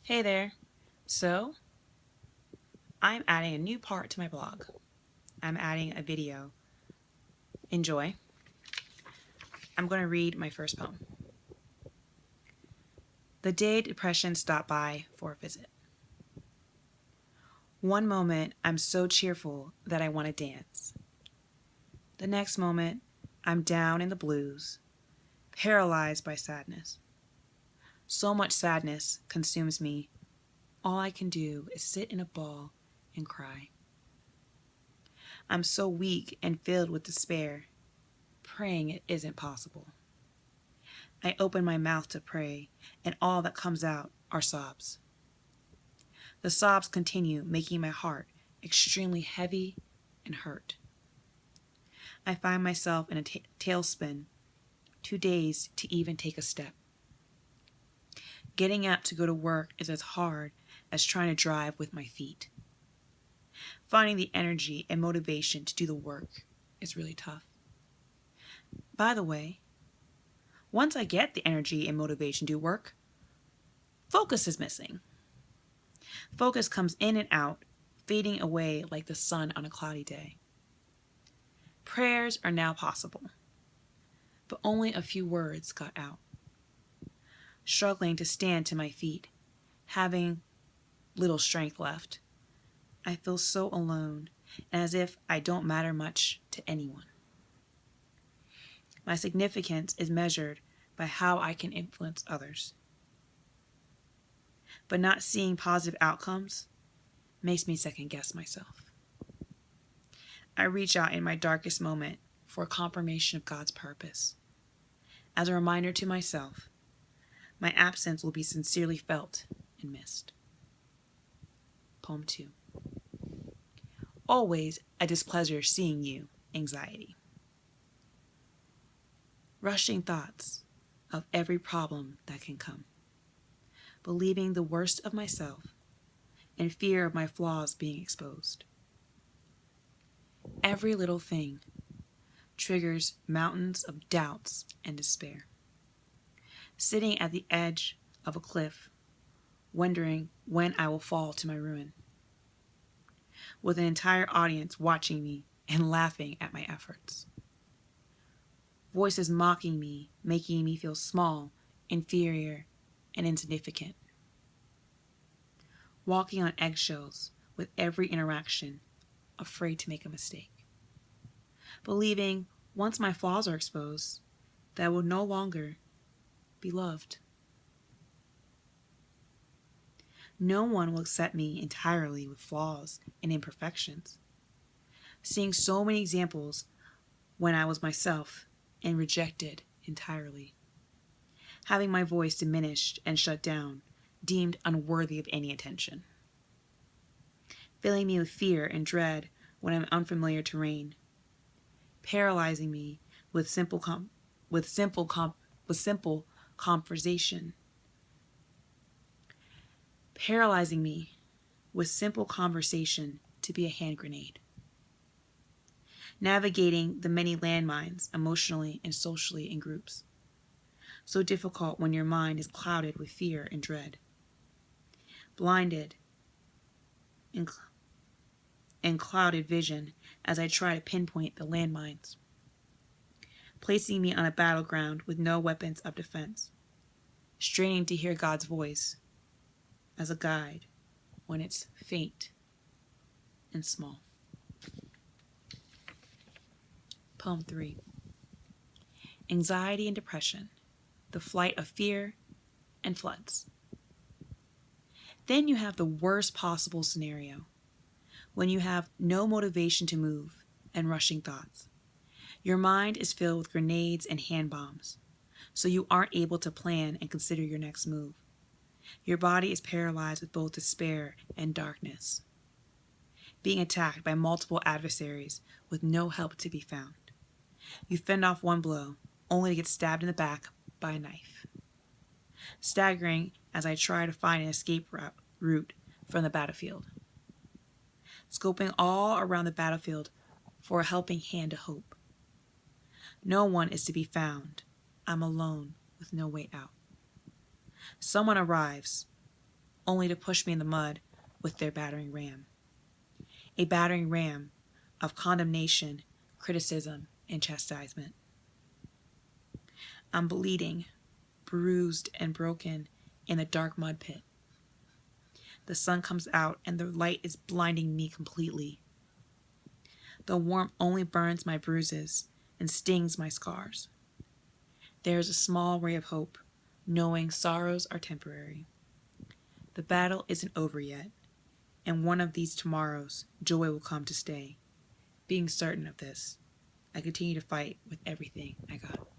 Hey there. So, I'm adding a new part to my blog. I'm adding a video. Enjoy. I'm going to read my first poem. The day depression stopped by for a visit. One moment, I'm so cheerful that I want to dance. The next moment, I'm down in the blues, paralyzed by sadness. So much sadness consumes me, all I can do is sit in a ball and cry. I'm so weak and filled with despair, praying it isn't possible. I open my mouth to pray, and all that comes out are sobs. The sobs continue, making my heart extremely heavy and hurt. I find myself in a tailspin, too dazed to even take a step. Getting up to go to work is as hard as trying to drive with my feet. Finding the energy and motivation to do the work is really tough. By the way, once I get the energy and motivation to do work, focus is missing. Focus comes in and out, fading away like the sun on a cloudy day. Prayers are now possible, but only a few words got out. Struggling to stand to my feet, having little strength left, I feel so alone and as if I don't matter much to anyone. My significance is measured by how I can influence others. But not seeing positive outcomes makes me second guess myself. I reach out in my darkest moment for a confirmation of God's purpose. As a reminder to myself, my absence will be sincerely felt and missed. Poem 2. Always a displeasure seeing you, anxiety. Rushing thoughts of every problem that can come. Believing the worst of myself and fear of my flaws being exposed. Every little thing triggers mountains of doubts and despair. Sitting at the edge of a cliff, wondering when I will fall to my ruin. With an entire audience watching me and laughing at my efforts. Voices mocking me, making me feel small, inferior, and insignificant. Walking on eggshells with every interaction, afraid to make a mistake. Believing once my flaws are exposed, that I will no longer be loved. No one will accept me entirely with flaws and imperfections. Seeing so many examples when I was myself and rejected entirely. Having my voice diminished and shut down, deemed unworthy of any attention. Filling me with fear and dread when I'm unfamiliar terrain. Paralyzing me with simple conversation. Paralyzing me with simple conversation to be a hand grenade. Navigating the many landmines emotionally and socially in groups. So difficult when your mind is clouded with fear and dread. Blinded and clouded vision as I try to pinpoint the landmines. Placing me on a battleground with no weapons of defense. Straining to hear God's voice as a guide when it's faint and small. Poem 3. Anxiety and depression, the flight of fear and floods. Then you have the worst possible scenario, when you have no motivation to move and rushing thoughts. Your mind is filled with grenades and hand bombs, so you aren't able to plan and consider your next move. Your body is paralyzed with both despair and darkness, being attacked by multiple adversaries with no help to be found. You fend off one blow, only to get stabbed in the back by a knife. Staggering as I try to find an escape route from the battlefield. Scoping all around the battlefield for a helping hand to hope. No one is to be found. I'm alone with no way out. Someone arrives, only to push me in the mud with their battering ram. A battering ram of condemnation, criticism, and chastisement. I'm bleeding, bruised and broken in a dark mud pit. The sun comes out and the light is blinding me completely. The warmth only burns my bruises and stings my scars. There is a small ray of hope, knowing sorrows are temporary. The battle isn't over yet, and one of these tomorrows, joy will come to stay. Being certain of this, I continue to fight with everything I got.